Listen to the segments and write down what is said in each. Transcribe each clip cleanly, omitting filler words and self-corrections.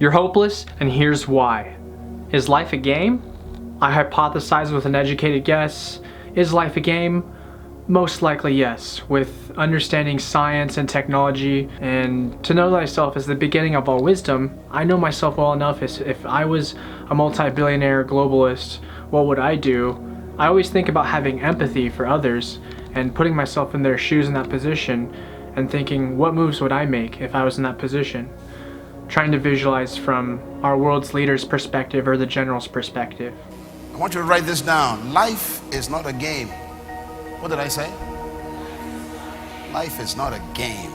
You're hopeless, and here's why. Is life a game? I hypothesize with an educated guess. Is life a game? Most likely yes. With understanding science and technology, and to know thyself is the beginning of all wisdom, I know myself well enough. If I was a multi-billionaire globalist, what would I do? I always think about having empathy for others and putting myself in their shoes in that position and thinking, what moves would I make if I was in that position? Trying to visualize from our world's leader's perspective or the general's perspective. I want you to write this down. Life is not a game. What did I say? Life is not a game.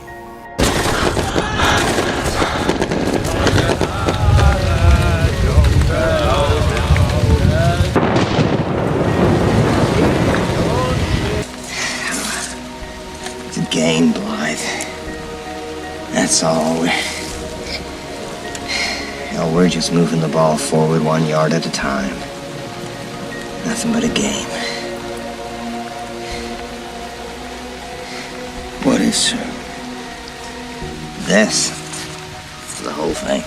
It's a game, Blythe. That's all. We're just moving the ball forward 1 yard at a time. Nothing but a game. What is, sir? This? The whole thing?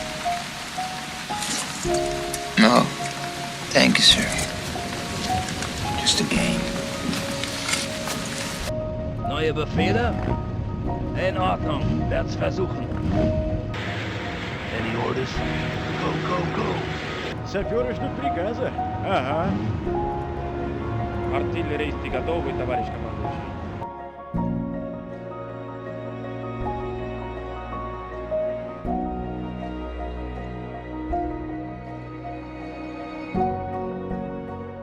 No. Thank you, sir. Just a game. Neue Befehle? In Ordnung. Werd's versuchen. Any orders? Go, go, go. Саперочный приказ. Ага. Артиллерийский готовый, товарищ командующий.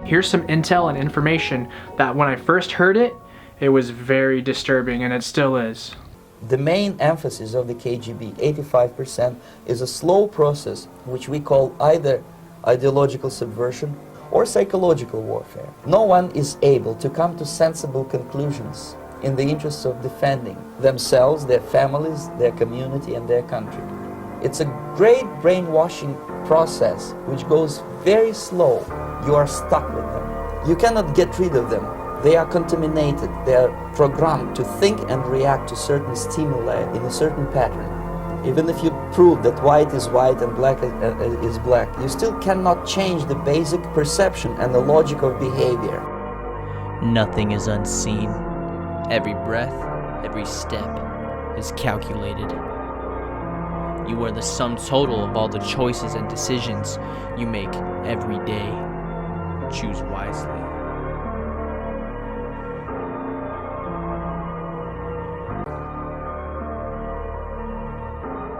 Here's some intel and information that when I first heard it, it was very disturbing, and it still is. The main emphasis of the KGB, 85%, is a slow process which we call either ideological subversion or psychological warfare. No one is able to come to sensible conclusions in the interests of defending themselves, their families, their community, and their country. It's a great brainwashing process which goes very slow. You are stuck with them. You cannot get rid of them. They are contaminated. They are programmed to think and react to certain stimuli in a certain pattern. Even if you prove that white is white and black is black, you still cannot change the basic perception and the logic of behavior. Nothing is unseen. Every breath, every step is calculated. You are the sum total of all the choices and decisions you make every day. Choose wisely.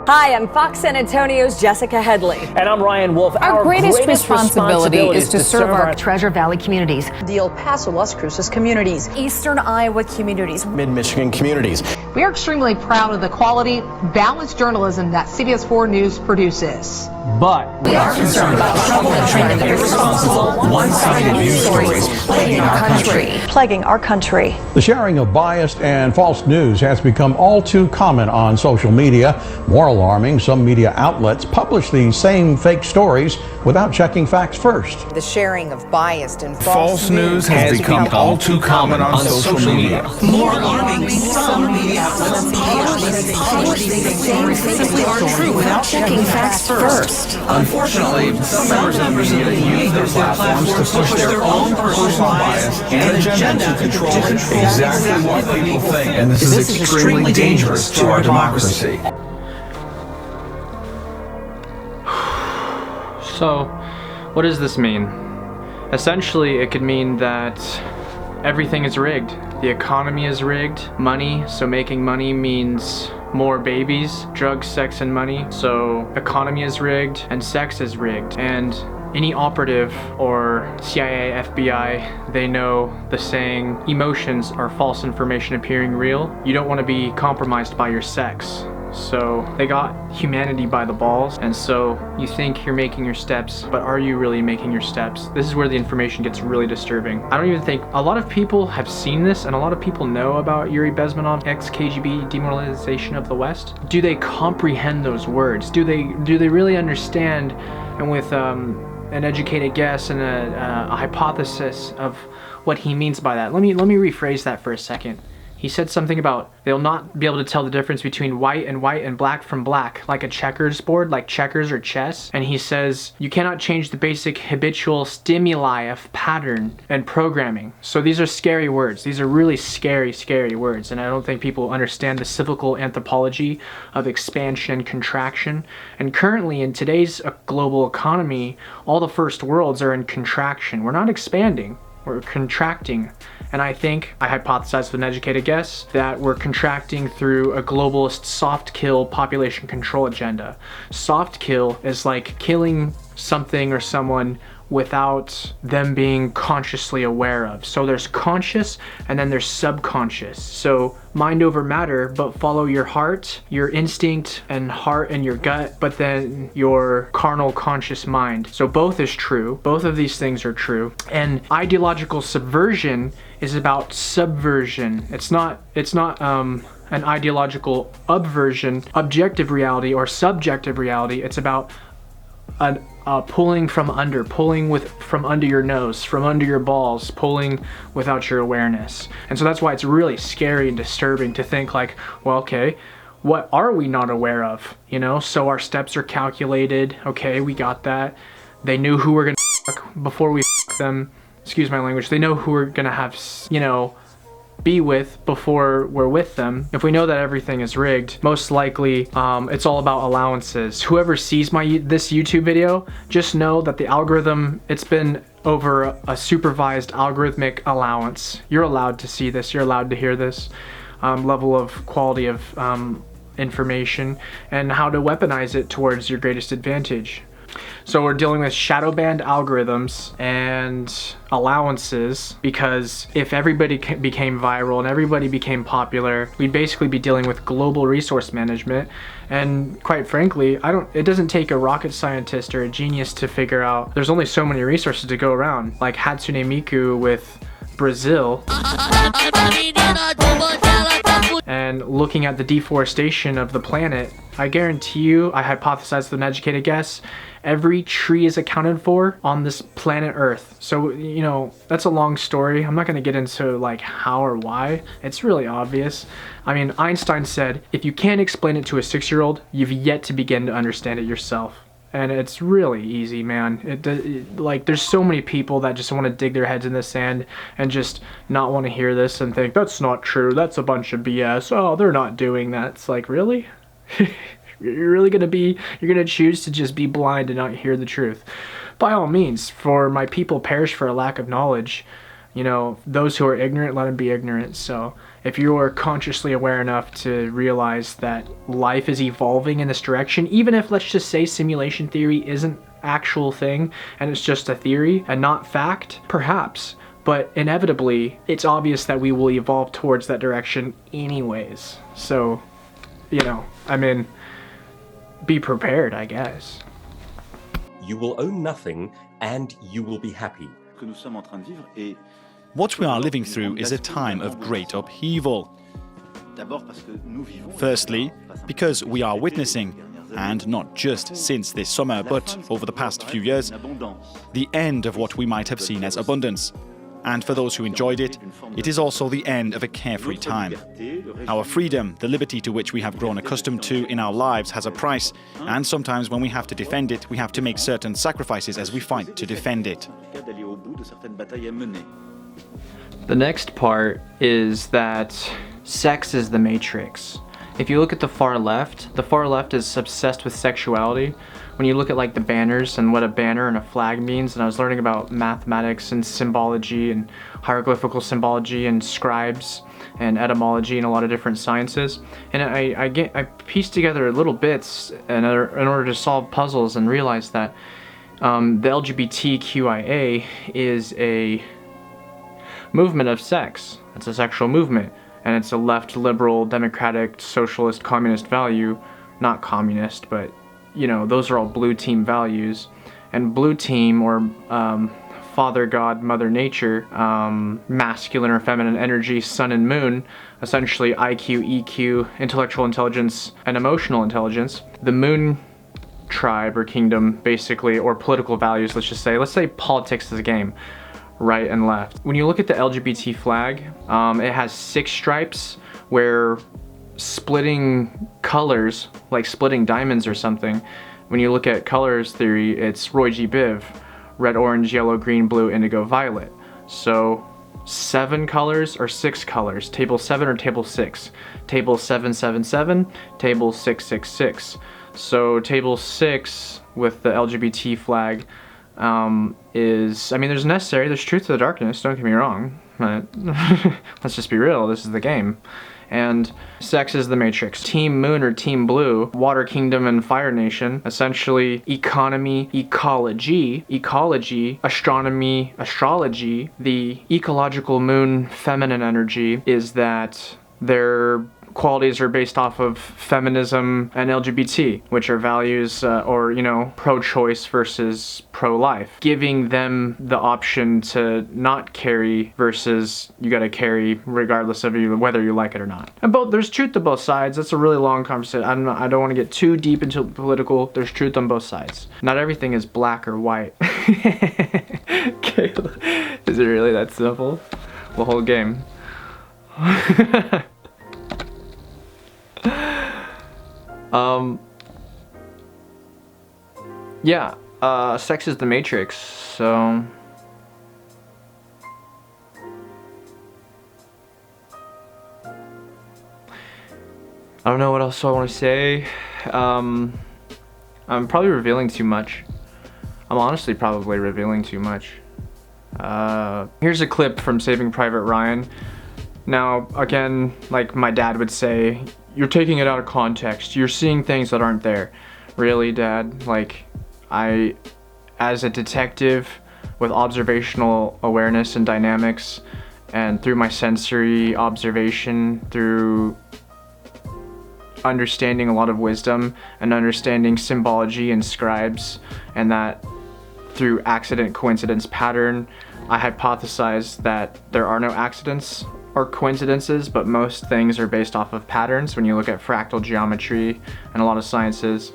Hi, I'm Fox San Antonio's Jessica Headley. And I'm Ryan Wolf. Our greatest responsibility is to serve our Treasure Valley communities, the El Paso, Las Cruces communities, Eastern Iowa communities, Mid-Michigan communities. We are extremely proud of the quality, balanced journalism that CBS 4 News produces. But we are concerned about trouble and trend of irresponsible, one-sided news stories plaguing our country. The sharing of biased and false news has become all too common on social media. More alarming, some media outlets publish these same fake stories without checking facts first. The sharing of biased and false news has become all too common on social media. More alarming, some media outlets publish these same simply aren't true without checking facts first. Unfortunately, some members of the media use their platforms to push their own personal bias and agenda to control exactly what people think. And this is extremely dangerous to our democracy. So, what does this mean? Essentially, it could mean that everything is rigged. The economy is rigged. Money, so making money means more babies, drugs, sex, and money. So economy is rigged and sex is rigged. And any operative or CIA, FBI, they know the saying, emotions are false information appearing real. You don't want to be compromised by your sex. So they got humanity by the balls, and so you think you're making your steps, but are you really making your steps? This is where the information gets really disturbing. I don't even think a lot of people have seen this, and a lot of people know about Yuri Bezmenov, ex-KGB demoralization of the West. Do they comprehend those words? Do they really understand? And with an educated guess and a hypothesis of what he means by that. Let me rephrase that for a second. He said something about they'll not be able to tell the difference between white and black from black, like a checkers board, like checkers or chess. And he says you cannot change the basic habitual stimuli of pattern and programming. So these are scary words. These are really scary, scary words. And I don't think people understand the cyclical anthropology of expansion, contraction. And currently in today's global economy, all the first worlds are in contraction. We're not expanding, we're contracting. And I think, I hypothesize with an educated guess, that we're contracting through a globalist soft kill population control agenda. Soft kill is like killing something or someone without them being consciously aware of. So there's conscious and then there's subconscious. So mind over matter, but follow your heart, your instinct and heart and your gut, but then your carnal conscious mind. So both is true. Both of these things are true. And ideological subversion is about subversion. It's not an ideological subversion, objective reality or subjective reality. It's about pulling from under, from under your nose, from under your balls, pulling without your awareness. And so that's why it's really scary and disturbing to think like, well, okay, what are we not aware of? You know, so our steps are calculated. Okay, we got that. They knew who we're gonna fuck before we fuck them. Excuse my language. They know who we're gonna have, you know, be with before we're with them. If we know that everything is rigged, most likely it's all about allowances. Whoever sees this YouTube video, just know that the algorithm, it's been over a supervised algorithmic allowance. You're allowed to see this, you're allowed to hear this level of quality of information and how to weaponize it towards your greatest advantage. So we're dealing with shadow banned algorithms and allowances, because if everybody became viral and everybody became popular, we'd basically be dealing with global resource management. And quite frankly, it doesn't take a rocket scientist or a genius to figure out there's only so many resources to go around. Like Hatsune Miku with Brazil. And looking at the deforestation of the planet, I guarantee you, I hypothesize with an educated guess, every tree is accounted for on this planet Earth. So, you know, that's a long story. I'm not going to get into like how or why. It's really obvious. I mean, Einstein said, if you can't explain it to a 6-year-old, you've yet to begin to understand it yourself. And it's really easy, man. Like, there's so many people that just want to dig their heads in the sand and just not want to hear this and think, that's not true, that's a bunch of BS, oh, they're not doing that. It's like, really? You're gonna choose to just be blind and not hear the truth? By all means, for my people perish for a lack of knowledge. You know, those who are ignorant, let them be ignorant. So if you are consciously aware enough to realize that life is evolving in this direction, even if, let's just say, simulation theory isn't actual thing and it's just a theory and not fact, perhaps, but inevitably it's obvious that we will evolve towards that direction anyways. So, you know, I mean, be prepared, I guess. You will own nothing and you will be happy. What we are living through is a time of great upheaval. Firstly, because we are witnessing, and not just since this summer, but over the past few years, the end of what we might have seen as abundance. And for those who enjoyed it, it is also the end of a carefree time. Our freedom, the liberty to which we have grown accustomed to in our lives, has a price, and sometimes when we have to defend it, we have to make certain sacrifices as we fight to defend it. The next part is that sex is the matrix. If you look at the far left is obsessed with sexuality. When you look at like the banners and what a banner and a flag means, and I was learning about mathematics and symbology and hieroglyphical symbology and scribes and etymology and a lot of different sciences, and I pieced together little bits in order to solve puzzles and realize that the LGBTQIA is a movement of sex. It's a sexual movement, and it's a left, liberal, democratic, socialist, communist value. Not communist, but you know, those are all blue team values. And blue team, or Father God, Mother Nature, masculine or feminine energy, sun and moon, essentially IQ, EQ, intellectual intelligence, and emotional intelligence. The moon tribe or kingdom, basically, or political values, let's say politics is a game. right and left. When you look at the LGBT flag, it has 6 stripes where splitting colors, like splitting diamonds or something, when you look at colors theory, it's Roy G. Biv, red, orange, yellow, green, blue, indigo, violet. So 7 colors or 6 colors, table 7 or table 6, table 777, table 666. So table 6 with the LGBT flag is, I mean, there's necessary, there's truth to the darkness, don't get me wrong, but let's just be real, this is the game. And sex is the matrix. Team Moon or Team Blue, Water Kingdom and Fire Nation, essentially economy, ecology, astronomy, astrology. The ecological moon feminine energy is that their qualities are based off of feminism and LGBT, which are values or, you know, pro-choice versus pro-life, giving them the option to not carry versus you gotta carry regardless of whether you like it or not. And there's truth to both sides. That's a really long conversation. I don't want to get too deep into political. There's truth on both sides. Not everything is black or white. Kayla, is it really that simple? The whole game. Yeah, sex is the matrix, so I don't know what else I want to say. I'm probably revealing too much. I'm honestly probably revealing too much. Here's a clip from Saving Private Ryan. Now, again, like my dad would say, you're taking it out of context. You're seeing things that aren't there. Really, Dad? Like, as a detective with observational awareness and dynamics, and through my sensory observation, through understanding a lot of wisdom and understanding symbology and scribes, and that through accident, coincidence, pattern, I hypothesize that there are no accidents or coincidences, but most things are based off of patterns. When you look at fractal geometry and a lot of sciences,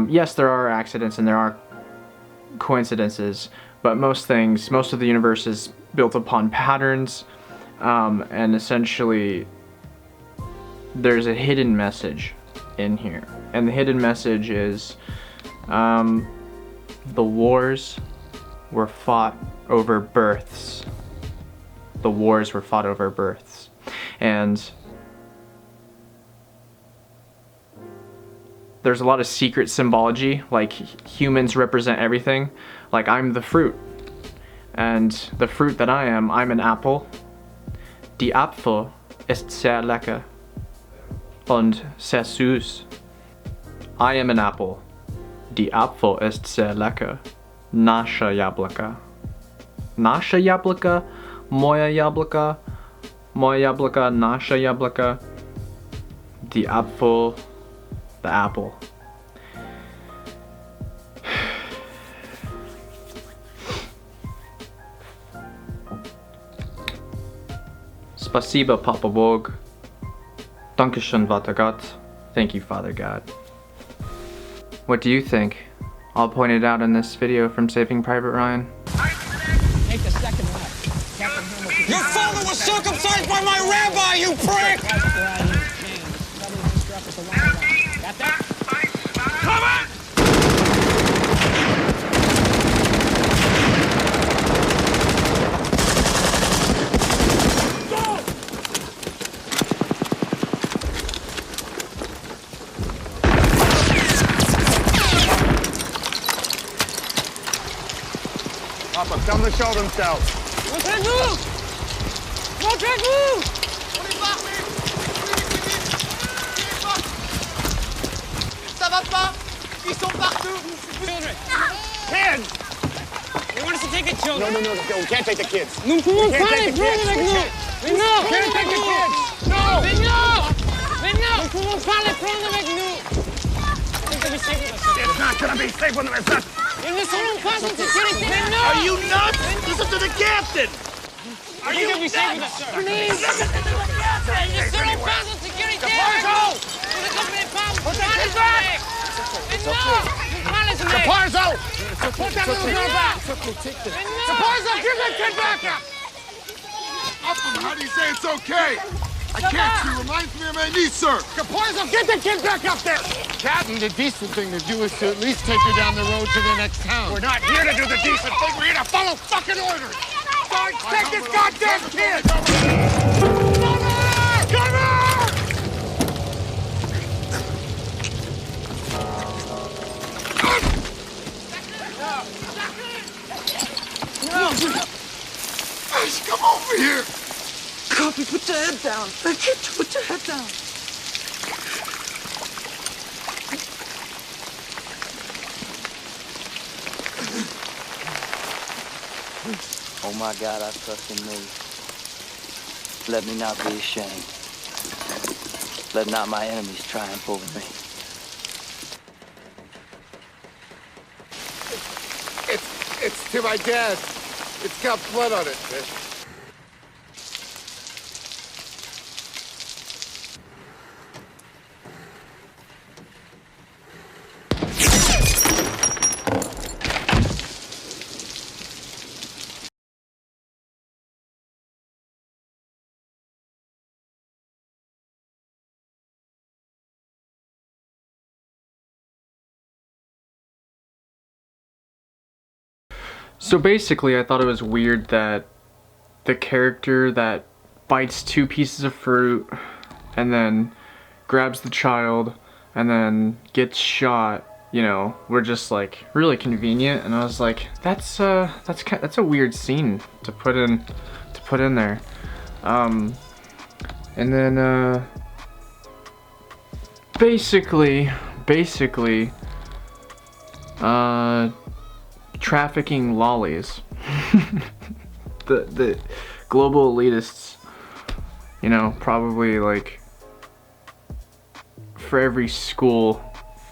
yes, there are accidents and there are coincidences, but most of the universe is built upon patterns, and essentially there's a hidden message in here, and the hidden message is the wars were fought over births. The wars were fought over births. And there's a lot of secret symbology, like humans represent everything. Like I'm the fruit. And the fruit that I am, I'm an apple. Die Apfel ist sehr lecker und sehr süß. I am an apple. Die Apfel ist sehr lecker. Nasza jabłka. Nasza jabłka, moja jabłka, nasza jabłka. The apple, the apple. Spasiba, Papa Bog. Dankeschön, Vater Gott. Thank you, Father God. What do you think? I'll point it out in this video from Saving Private Ryan. Take the second left. Your father was circumcised by my rabbi, you prick! Got that? Come on! Tell them to show themselves. Montrez-vous! Montrez-vous! Ça va pas? Ils sont partout! Children! Kids! They want us to take the children. No, we can't take the kids. Nous ne pouvons pas les prendre avec nous! Mais non! Can't take the kids! No! Mais non! Mais non! Nous ne pouvons pas les prendre avec nous! It's not gonna be safe when they're with us! Ils ne seront pas en sécurité! Mais non! Are you nuts? Listen to the captain! Are you nuts? Please! Listen to the captain! Ils ne seront pas en sécurité! The party! Vous ne comprenez pas! Protect his back! Mais non! Come on, listen to me. Caparzo! Put that little girl back. Caparzo, give that kid back up. How do you say it's okay? I can't. She reminds me of my niece, sir. Caparzo, get the kid back up there. Captain, the decent thing to do is to at least take her down the road to the next town. We're not here to do the decent thing. We're here to follow fucking orders. Sarge, take this goddamn kid. Come on! Ash, come over here. Copy, put your head down. Put your head down. Oh my God, I trust in me. Let me not be ashamed. Let not my enemies triumph over me. It's to my dad. It's got blood on it. So basically, I thought it was weird that the character that bites 2 pieces of fruit and then grabs the child and then gets shot, you know, were just like really convenient, and I was like, that's a weird scene to put in there. And then basically trafficking lollies. the global elitists, you know, probably like for every school,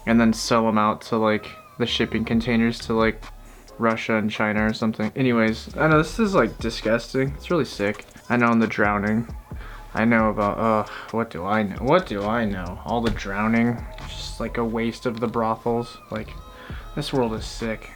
and then sell them out to like the shipping containers to like Russia and China or something. Anyways, I know this is like disgusting. It's really sick. I know on the drowning. I know about what do I know? All the drowning. Just like a waste of the brothels. Like, this world is sick.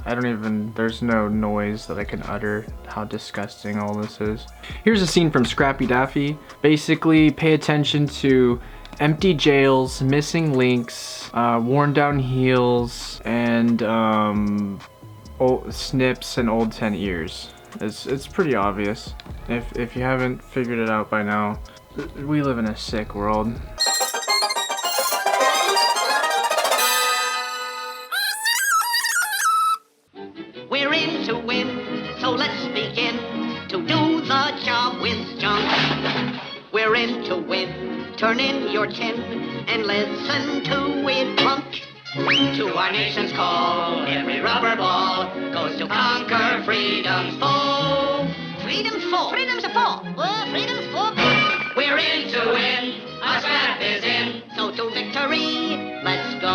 I don't even, there's no noise that I can utter how disgusting all this is. Here's a scene from Scrappy Daffy. Basically, pay attention to empty jails, missing links, worn down heels, and old snips and old 10 ears. It's pretty obvious. If you haven't figured it out by now, we live in a sick world. We're in to win, so let's begin to do the job with John. We're in to win, turn in your chin and listen to it drunk. To our nation's call, every rubber ball goes to conquer freedom's foe. Freedom's foe? Freedom's a foe. Oh, freedom's foe. We're in to win, our strap is in, so to victory, let's go.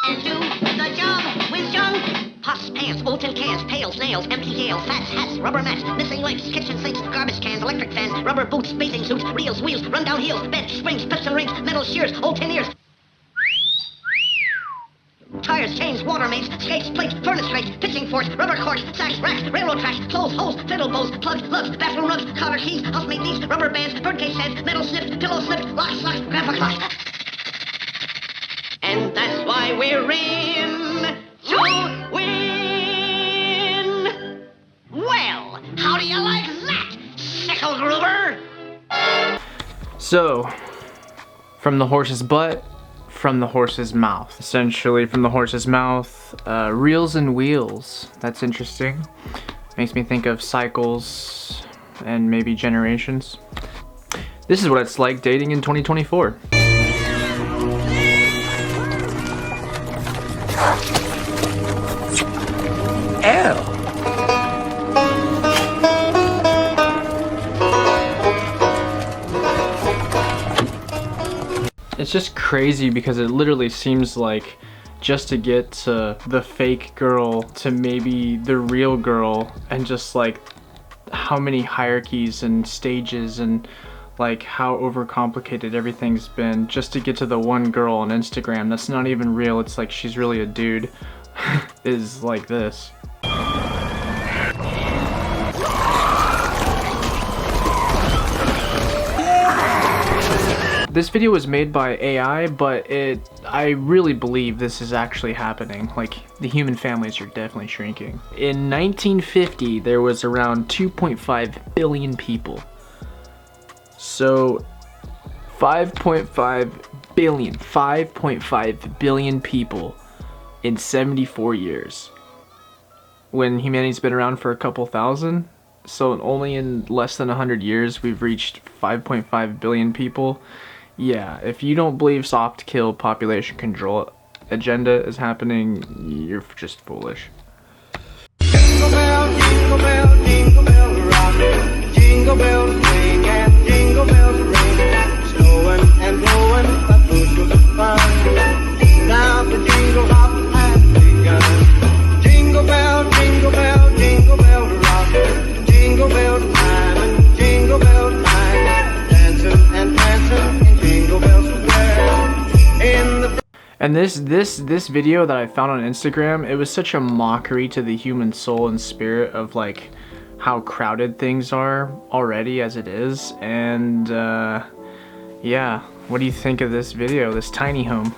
And do the job with John. Pots, pans, old tin cans, pails, nails, empty gales, fats, hats, rubber mats, missing links, kitchen sinks, garbage cans, electric fans, rubber boots, bathing suits, reels, wheels, run-down heels, beds, springs, piston rings, metal shears, old tin ears, tires, chains, water mains, skates, plates, furnace rates, pitching forks, rubber cords, sacks, racks, railroad tracks, clothes, hose, fiddle bows, plugs, lugs, bathroom rugs, cotter keys, housemaid needs, rubber bands, birdcage heads, metal snips, pillow slips, locks, locks, grandpa clocks. And that's why we're in to win. Well, how do you like that, sickle groover? So, from the horse's butt, from the horse's mouth. Essentially, from the horse's mouth, reels and wheels. That's interesting. Makes me think of cycles and maybe generations. This is what it's like dating in 2024. It's just crazy because it literally seems like just to get to the fake girl to maybe the real girl, and just like how many hierarchies and stages and like how overcomplicated everything's been just to get to the one girl on Instagram that's not even real, it's like she's really a dude, is like this. This video was made by AI, but I really believe this is actually happening. Like, the human families are definitely shrinking. In 1950, there was around 2.5 billion people. So, 5.5 billion people in 74 years. When humanity's been around for a couple thousand, so only in less than 100 years, we've reached 5.5 billion people. Yeah, if you don't believe soft kill population control agenda is happening, you're just foolish. Jingle bell, jingle bell, jingle bell rock. Jingle bells ring and jingle bells ring. Snowing and blowing, a bushel of fun. Now the jingle hop has begun. Jingle bell, jingle bell, jingle bell rock. Jingle bell time and jingle bell time. Dancing and dancing. And this video that I found on Instagram, it was such a mockery to the human soul and spirit of like how crowded things are already as it is. And yeah, what do you think of this video, this tiny home?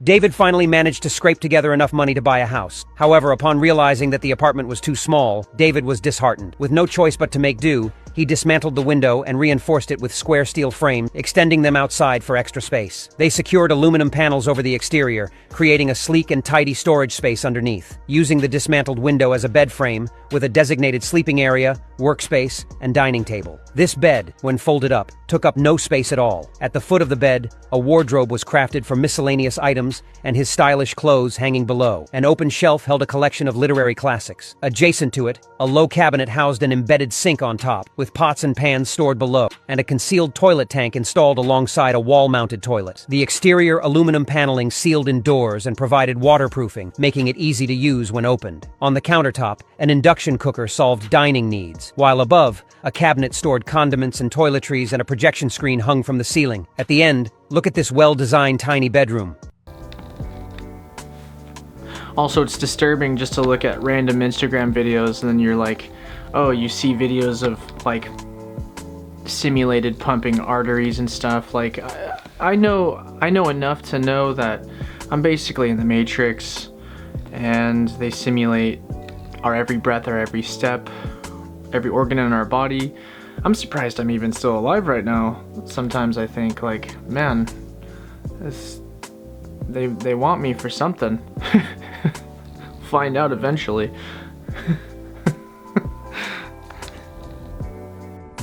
David finally managed to scrape together enough money to buy a house. However, upon realizing that the apartment was too small, David was disheartened. With no choice but to make do, he dismantled the window and reinforced it with square steel frame, extending them outside for extra space. They secured aluminum panels over the exterior, creating a sleek and tidy storage space underneath. Using the dismantled window as a bed frame, with a designated sleeping area, workspace, and dining table. This bed, when folded up, took up no space at all. At the foot of the bed, a wardrobe was crafted for miscellaneous items and his stylish clothes hanging below. An open shelf held a collection of literary classics. Adjacent to it, a low cabinet housed an embedded sink on top, with pots and pans stored below, and a concealed toilet tank installed alongside a wall-mounted toilet. The exterior aluminum paneling sealed in doors and provided waterproofing, making it easy to use when opened. On the countertop, an induction cooker solved dining needs, while above, a cabinet stored condiments and toiletries and a projection screen hung from the ceiling. At the end, look at this well-designed tiny bedroom. Also, it's disturbing just to look at random Instagram videos and then you're like, oh, you see videos of like simulated pumping arteries and stuff. Like, I know enough to know that I'm basically in the Matrix and they simulate our every breath, our every step, every organ in our body. I'm surprised I'm even still alive right now. Sometimes I think like, man, they want me for something. Find out eventually.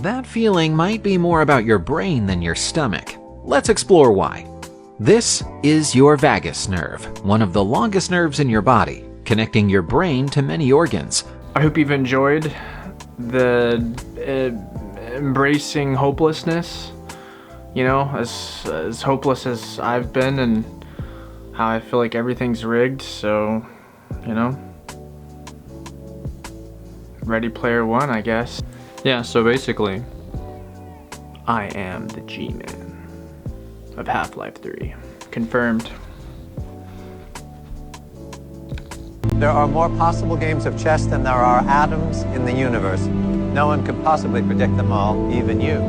That feeling might be more about your brain than your stomach. Let's explore why. This is your vagus nerve, one of the longest nerves in your body, connecting your brain to many organs. I hope you've enjoyed the embracing hopelessness, you know, as hopeless as I've been and how I feel like everything's rigged. So, you know, Ready Player One, I guess. Yeah, so basically, I am the G-Man of Half-Life 3. Confirmed. There are more possible games of chess than there are atoms in the universe. No one could possibly predict them all, even you.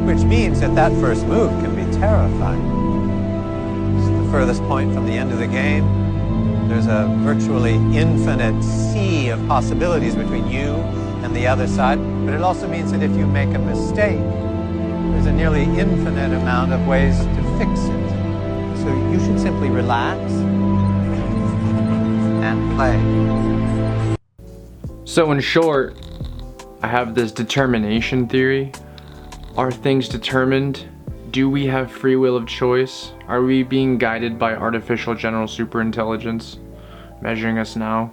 Which means that that first move can be terrifying. It's the furthest point from the end of the game. There's a virtually infinite sea of possibilities between you and the other side, but it also means that if you make a mistake, there's a nearly infinite amount of ways to fix it. So you should simply relax and play. So in short, I have this determination theory. Are things determined? Do we have free will of choice? Are we being guided by artificial general superintelligence, measuring us now?